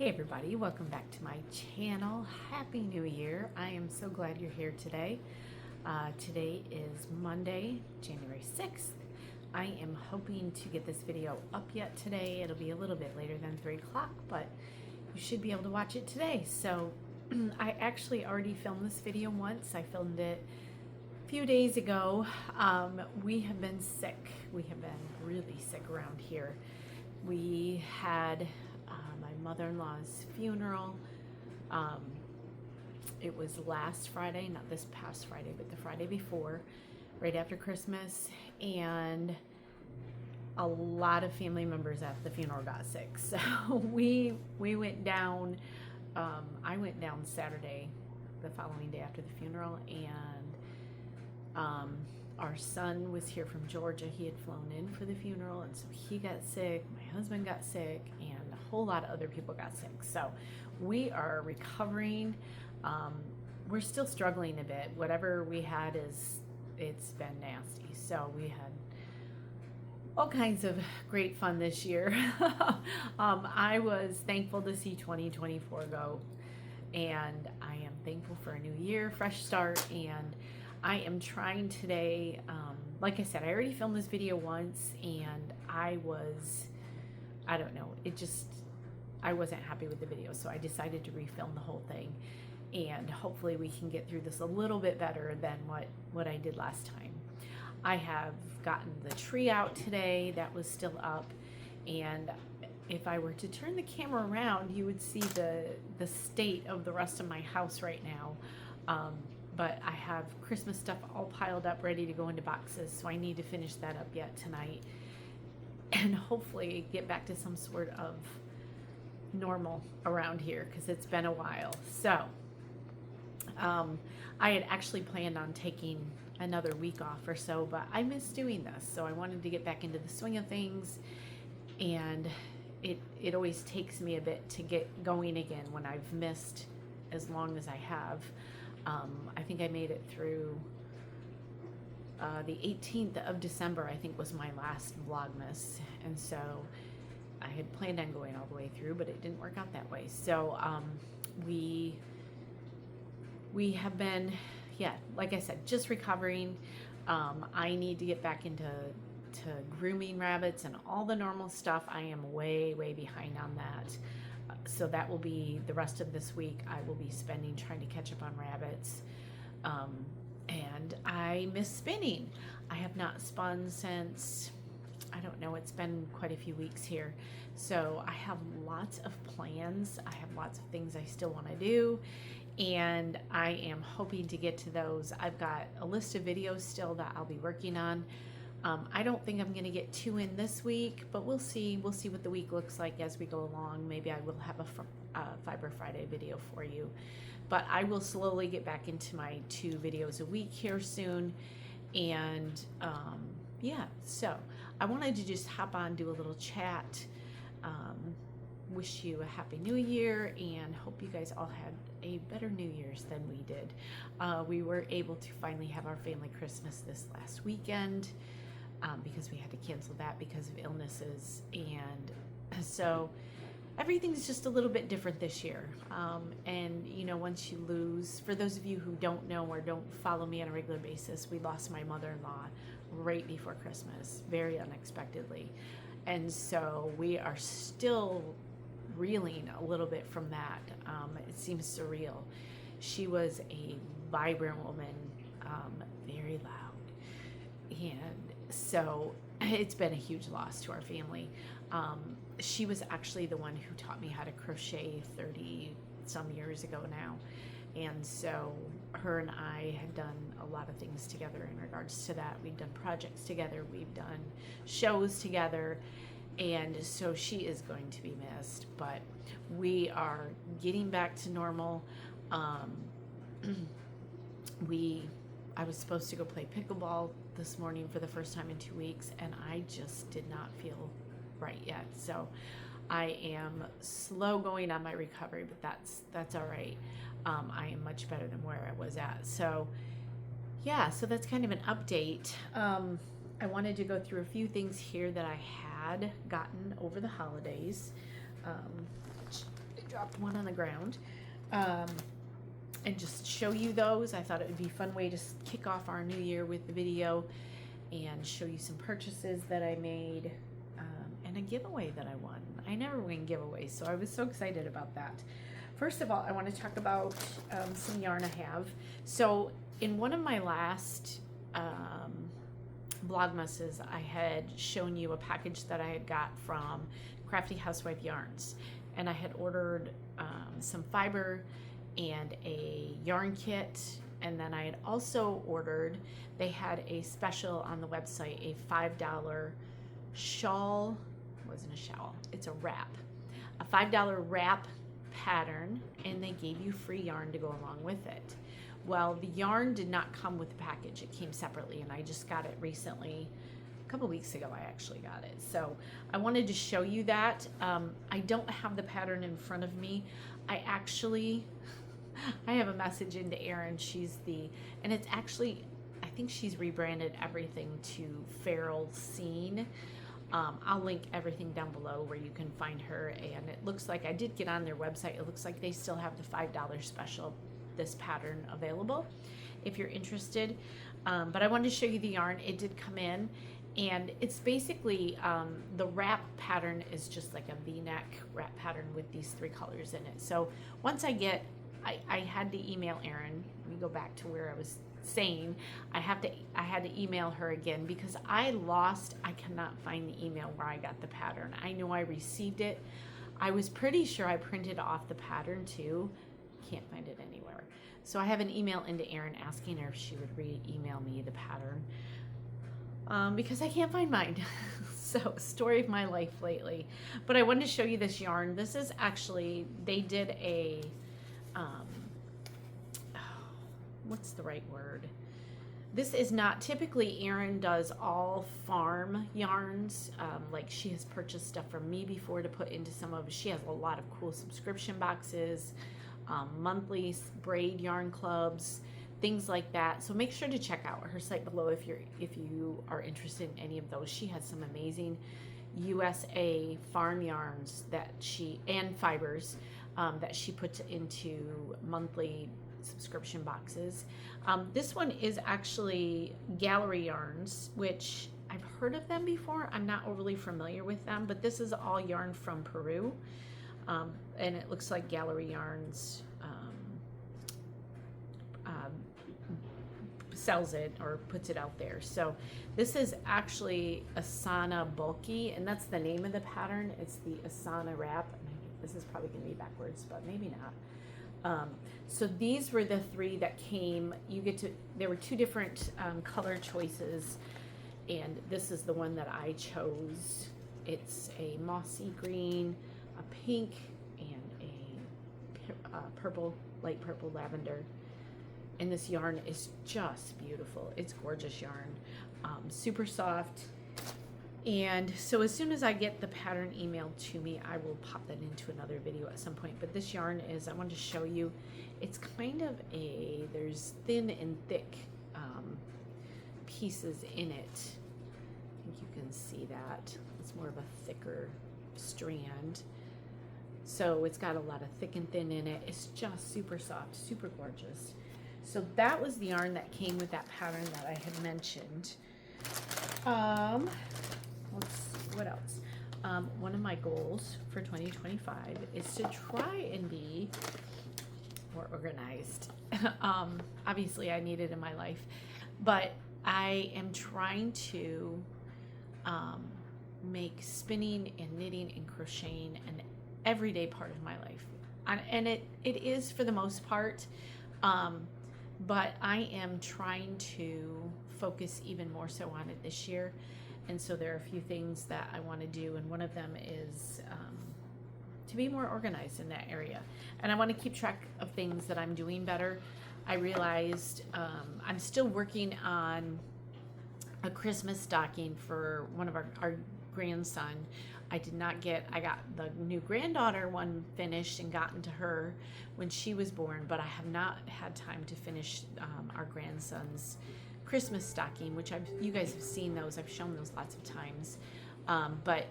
Hey everybody, welcome back to my channel. Happy New Year. I am so glad you're here today. Today is Monday, January 6th. I am hoping to get this video up yet today. It'll be a little bit later than 3 o'clock, but you should be able to watch it today. So I actually already filmed this video once. I filmed it a few days ago. We have been sick. We have been really sick around here. We had my mother-in-law's funeral. It was last Friday, not this past Friday, but the Friday before, right after Christmas, and a lot of family members at the funeral got sick. So we went down. I went down Saturday, the following day after the funeral, and our son was here from Georgia. He had flown in for the funeral, and so he got sick. My husband got sick, and a whole lot of other people got sick. So we are recovering. We're still struggling a bit. Whatever we had it's been nasty. So we had all kinds of great fun this year. I was thankful to see 2024 go, and I am thankful for a new year, fresh start, and I am trying today, like I said, I already filmed this video once, and I don't know, I wasn't happy with the video, so I decided to refilm the whole thing, and hopefully we can get through this a little bit better than what I did last time. I have gotten the tree out today. That was still up, and if I were to turn the camera around, you would see the state of the rest of my house right now. But I have Christmas stuff all piled up, ready to go into boxes, so I need to finish that up yet tonight and hopefully get back to some sort of normal around here, because it's been a while. So I had actually planned on taking another week off or so, but I miss doing this, so I wanted to get back into the swing of things, and it always takes me a bit to get going again when I've missed as long as I have. I think I made it through the 18th of December, I think was my last Vlogmas. And so I had planned on going all the way through, but it didn't work out that way. So we have been, like I said, just recovering. I need to get back into grooming rabbits and all the normal stuff. I am way behind on that. So that will be the rest of this week. I will be spending trying to catch up on rabbits. And I miss spinning. I have not spun since, I don't know, it's been quite a few weeks here. So I have lots of plans. I have lots of things I still want to do, and I am hoping to get to those. I've got a list of videos still that I'll be working on. I don't think I'm going to get 2 in this week, but we'll see. We'll see what the week looks like as we go along. Maybe I will have a Fiber Friday video for you. But I will slowly get back into my 2 videos a week here soon. And so I wanted to just hop on, do a little chat, wish you a happy new year, and hope you guys all had a better New Year's than we did. We were able to finally have our family Christmas this last weekend. Because we had to cancel that because of illnesses, and so everything's just a little bit different this year. And you know, once you lose, for those of you who don't know or don't follow me on a regular basis, we lost my mother-in-law right before Christmas, very unexpectedly, and so we are still reeling a little bit from that. It seems surreal. She was a vibrant woman, very loud, and so it's been a huge loss to our family. She was actually the one who taught me how to crochet 30 some years ago now, and so her and I had done a lot of things together in regards to that. We've done projects together, we've done shows together, and so she is going to be missed, but we are getting back to normal. I was supposed to go play pickleball this morning for the first time in 2 weeks, and I just did not feel right yet. So I am slow going on my recovery, but that's all right. I am much better than where I was at. So yeah, so that's kind of an update. I wanted to go through a few things here that I had gotten over the holidays. dropped one on the ground, and just show you those. I thought it would be a fun way to kick off our new year with the video and show you some purchases that I made, and a giveaway that I won. I never win giveaways, so I was so excited about that. First of all, I want to talk about some yarn I have. So in one of my last Vlogmases, I had shown you a package that I had got from Crafty Housewife Yarns, and I had ordered some fiber and a yarn kit, and then I had also ordered, they had a special on the website, a $5 shawl. It wasn't a shawl, it's a wrap, a $5 wrap pattern, and they gave you free yarn to go along with it. Well, the yarn did not come with the package. It came separately, and I just got it recently. A couple weeks ago, I actually got it. So I wanted to show you that. I don't have the pattern in front of me. I have a message into Erin. And it's actually, I think she's rebranded everything to Feral Scene. I'll link everything down below where you can find her. And it looks like, I did get on their website, it looks like they still have the $5 special, this pattern available if you're interested. But I wanted to show you the yarn. It did come in, and it's basically the wrap pattern is just like a v-neck wrap pattern with these 3 colors in it. So once I had to email Erin. Let me go back to where I was saying I had to email her again because I cannot find the email where I got the pattern. I know I received it. I was pretty sure I printed off the pattern too. Can't find it anywhere. So I have an email into Erin asking her if she would email me the pattern because I can't find mine. So, story of my life lately. But I wanted to show you this yarn. This is actually, they did a, what's the right word? This is not, typically Erin does all farm yarns. Like she has purchased stuff from me before to put into some of, she has a lot of cool subscription boxes, monthly braid yarn clubs, things like that. So make sure to check out her site below if you are interested in any of those. She has some amazing USA farm yarns and fibers that she puts into monthly subscription boxes. This one is actually Gallery Yarns, which I've heard of them before. I'm not overly familiar with them, but this is all yarn from Peru. And it looks like Gallery Yarns sells it or puts it out there. So this is actually Asana Bulky, and that's the name of the pattern. It's the Asana Wrap. This is probably going to be backwards, but maybe not. So these were the 3 that came. There were 2 different color choices, and this is the one that I chose. It's a mossy green, a pink, and a purple, light purple lavender. And this yarn is just beautiful. It's gorgeous yarn, super soft. And so as soon as I get the pattern emailed to me, I will pop that into another video at some point. But this yarn is, I wanted to show you, it's kind of there's thin and thick pieces in it. I think you can see that. It's more of a thicker strand. So it's got a lot of thick and thin in it. It's just super soft, super gorgeous. So that was the yarn that came with that pattern that I had mentioned. What else? One of my goals for 2025 is to try and be more organized. Obviously, I need it in my life, but I am trying to make spinning and knitting and crocheting an everyday part of my life. And it is for the most part, but I am trying to focus even more so on it this year. And so there are a few things that I want to do, and one of them is to be more organized in that area. And I want to keep track of things that I'm doing better. I realized I'm still working on a Christmas stocking for one of our grandson. I got the new granddaughter one finished and gotten to her when she was born, but I have not had time to finish our grandson's Christmas stocking, which you guys have seen those. I've shown those lots of times. But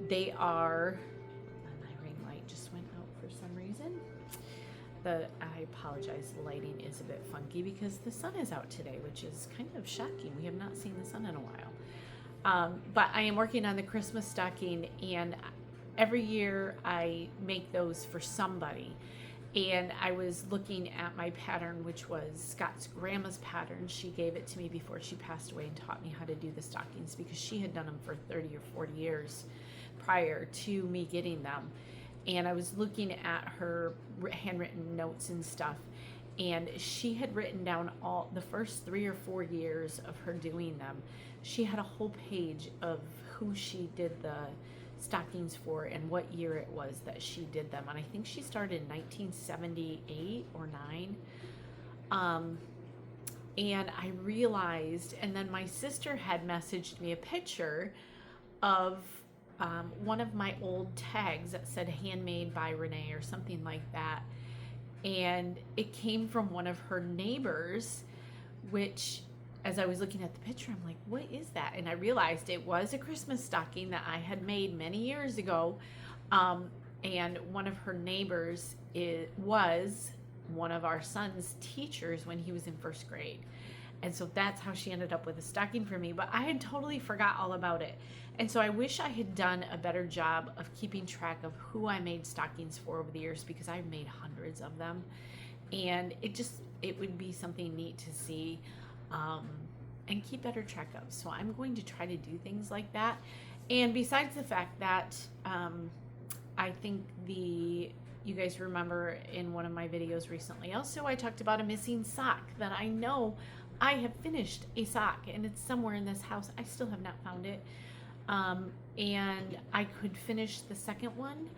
they are, my ring light just went out for some reason. I apologize, the lighting is a bit funky because the sun is out today, which is kind of shocking. We have not seen the sun in a while. But I am working on the Christmas stocking, and every year I make those for somebody. And I was looking at my pattern, which was Scott's grandma's pattern. She gave it to me before she passed away and taught me how to do the stockings because she had done them for 30 or 40 years prior to me getting them. And I was looking at her handwritten notes and stuff, and she had written down all the first 3 or 4 years of her doing them. She had a whole page of who she did the stockings for and what year it was that she did them, and I think she started in 1978 or 9. And I realized, and then my sister had messaged me a picture of one of my old tags that said handmade by Renee or something like that, and it came from one of her neighbors, which as I was looking at the picture, I'm like, what is that? And I realized it was a Christmas stocking that I had made many years ago. And one of her neighbors was one of our son's teachers when he was in first grade. And so that's how she ended up with a stocking for me. But I had totally forgot all about it. And so I wish I had done a better job of keeping track of who I made stockings for over the years, because I've made hundreds of them. And it would be something neat to see. And keep better track of. So I'm going to try to do things like that. And besides the fact that I think you guys remember in one of my videos recently also I talked about a missing sock that I know I have finished a sock, and it's somewhere in this house. I still have not found it. And I could finish the second one,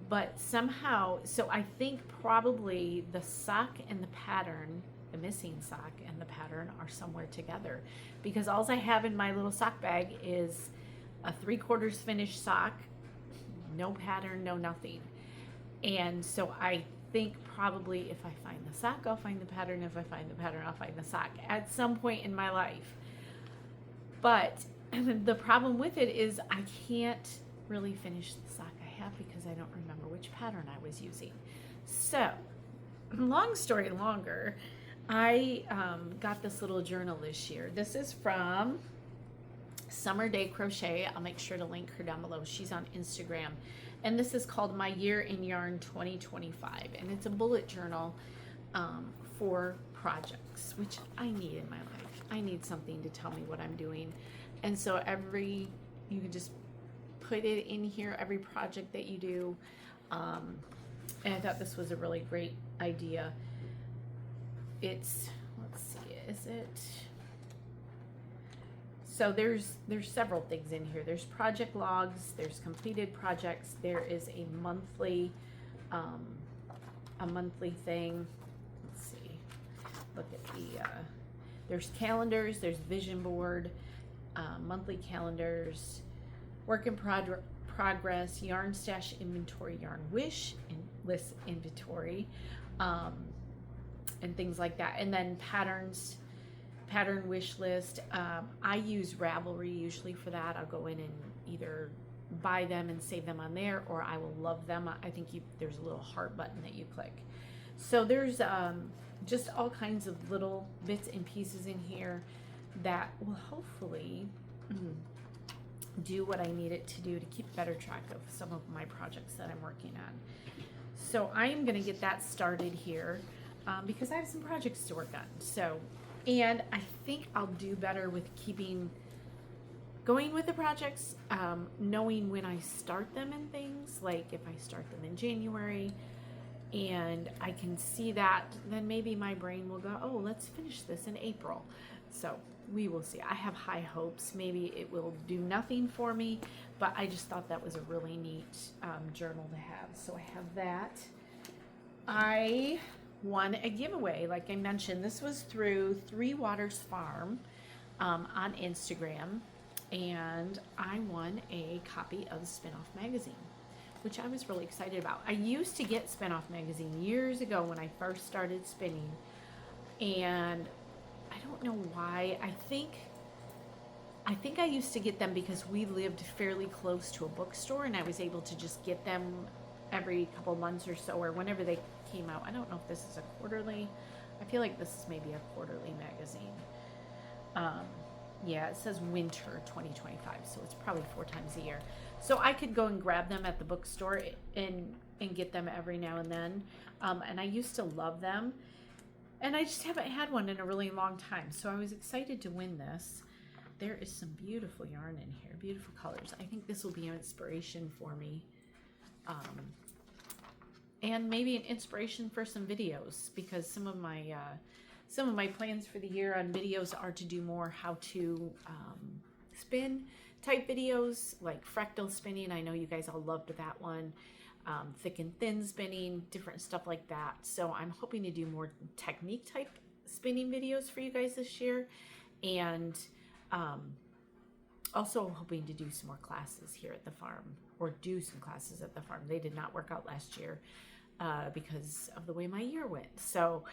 but somehow, so I think probably the sock and the pattern, the missing sock and the pattern are somewhere together, because all I have in my little sock bag is a 3/4 finished sock, no pattern, no nothing. And so I think probably if I find the sock, I'll find the pattern. If I find the pattern, I'll find the sock at some point in my life. But the problem with it is I can't really finish the sock I have because I don't remember which pattern I was using. So long story longer, I got this little journal this year. This is from Summer Day Crochet. I'll make sure to link her down below. She's on Instagram. And this is called My Year in Yarn 2025. And it's a bullet journal for projects, which I need in my life. I need something to tell me what I'm doing. And so you can just put it in here, every project that you do. And I thought this was a really great idea. It's, let's see, is it? So there's several things in here. There's project logs, there's completed projects, there is a monthly thing. Let's see, look at there's calendars, there's vision board, monthly calendars, work in progress, yarn stash inventory, yarn wish list inventory, and things like that. And then patterns, pattern wish list. I use Ravelry usually for that. I'll go in and either buy them and save them on there, or I will love them. I think there's a little heart button that you click. So there's just all kinds of little bits and pieces in here that will hopefully do what I need it to do to keep better track of some of my projects that I'm working on. So I am going to get that started here because I have some projects to work on. So, and I think I'll do better with going with the projects, knowing when I start them and things, like if I start them in January and I can see that, then maybe my brain will go, oh, let's finish this in April. So we will see. I have high hopes. Maybe it will do nothing for me, but I just thought that was a really neat journal to have. So I have that. I won a giveaway. Like I mentioned, this was through Three Waters Farm on Instagram, and I won a copy of the Spin-Off magazine, which I was really excited about. I used to get Spin-Off magazine years ago when I first started spinning, and I don't know why. I think I used to get them because we lived fairly close to a bookstore, and I was able to just get them every couple months or so, or whenever they came out. I don't know if this is a quarterly. I feel like this is maybe a quarterly magazine. Yeah, it says winter 2025, so it's probably 4 times a year. So I could go and grab them at the bookstore and get them every now and then. And I used to love them, and I just haven't had one in a really long time. So I was excited to win this. There is some beautiful yarn in here, beautiful colors. I think this will be an inspiration for me. And maybe an inspiration for some videos, because some of my plans for the year on videos are to do more how-to spin type videos, like fractal spinning. I know you guys all loved that one. Thick and thin spinning, different stuff like that. So I'm hoping to do more technique type spinning videos for you guys this year. And also hoping to do some more classes here at the farm, or do some classes at the farm. They did not work out last year because of the way my year went. So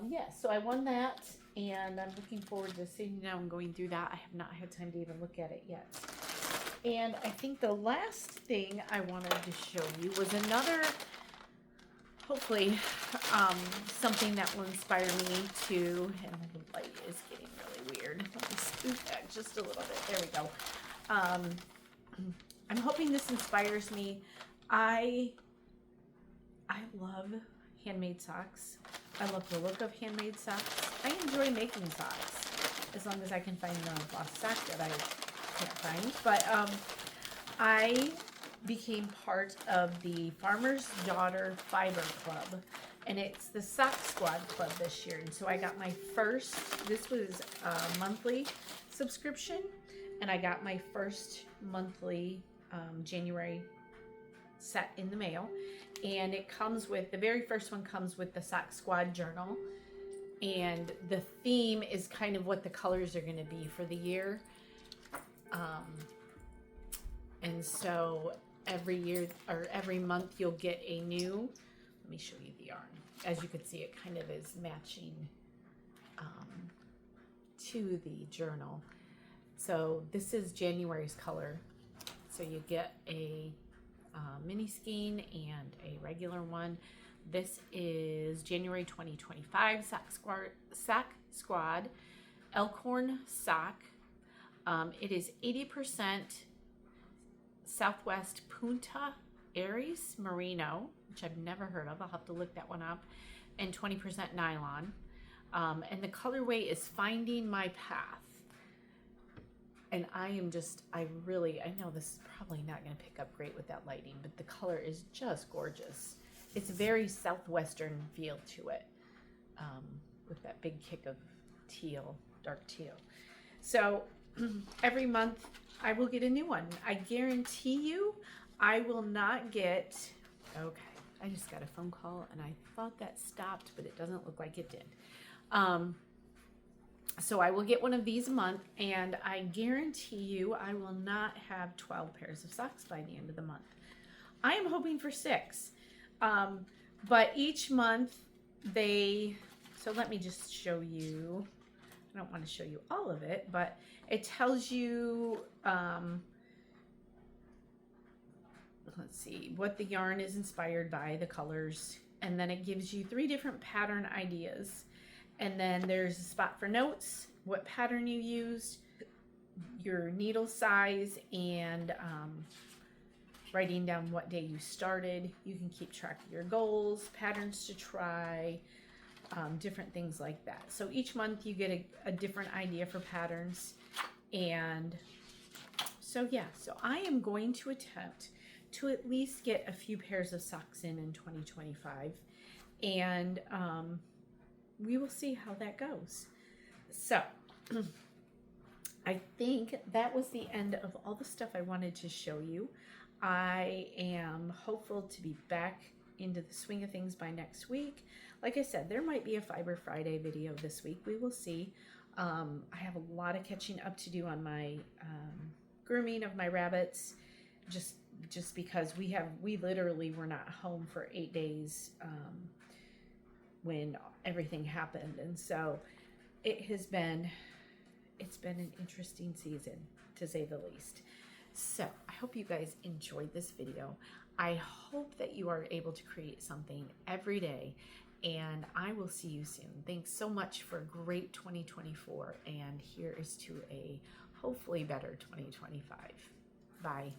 yeah, so I won that, and I'm looking forward to sitting down and going through that. I have not had time to even look at it yet. And I think the last thing I wanted to show you was another, hopefully, something that will inspire me to, and the light is getting really weird. Let me scoot that just a little bit. There we go. I'm hoping this inspires me. I love handmade socks. I love the look of handmade socks. I enjoy making socks, as long as I can find the lost sock that I can't find. But I became part of the Farmer's Daughter Fiber Club, and it's the Sock Squad Club this year. And so I got my first, this was a monthly subscription, and I got my first monthly January set in the mail. And it comes with, the very first one comes with the Sock Squad journal, and the theme is kind of what the colors are going to be for the year. And so every year, or every month, you'll get a new, let me show you the yarn. As you can see, it kind of is matching to the journal. So this is January's color. So you get a mini skein and a regular one. This is January 2025 Sock Squad Elkhorn sock. It is 80% Southwest Punta Aries Merino, which I've never heard of. I'll have to look that one up. And 20% nylon. And the colorway is Finding My Path. And I know this is probably not going to pick up great with that lighting, but the color is just gorgeous. It's a very Southwestern feel to it, with that big kick of teal, dark teal. So every month I will get a new one. I guarantee you I will not get, okay, I just got a phone call and I thought that stopped, but it doesn't look like it did. So I will get one of these a month, and I guarantee you I will not have 12 pairs of socks by the end of the month. I am hoping for 6. But each month so let me just show you. I don't want to show you all of it, but it tells you, let's see, what the yarn is inspired by, the colors, and then it gives you 3 different pattern ideas. And then there's a spot for notes, what pattern you used, your needle size, and writing down what day you started. You can keep track of your goals, patterns to try, different things like that. So each month you get a different idea for patterns. And so yeah, so I am going to attempt to at least get a few pairs of socks in 2025. And we will see how that goes. So I think that was the end of all the stuff I wanted to show you. I am hopeful to be back into the swing of things by next week. Like I said, there might be a Fiber Friday video this week. We will see. I have a lot of catching up to do on my grooming of my rabbits, just because we literally were not home for 8 days when everything happened. And so it's been an interesting season, to say the least. So I hope you guys enjoyed this video. I hope that you are able to create something every day, and I will see you soon. Thanks so much for a great 2024, and here is to a hopefully better 2025. Bye.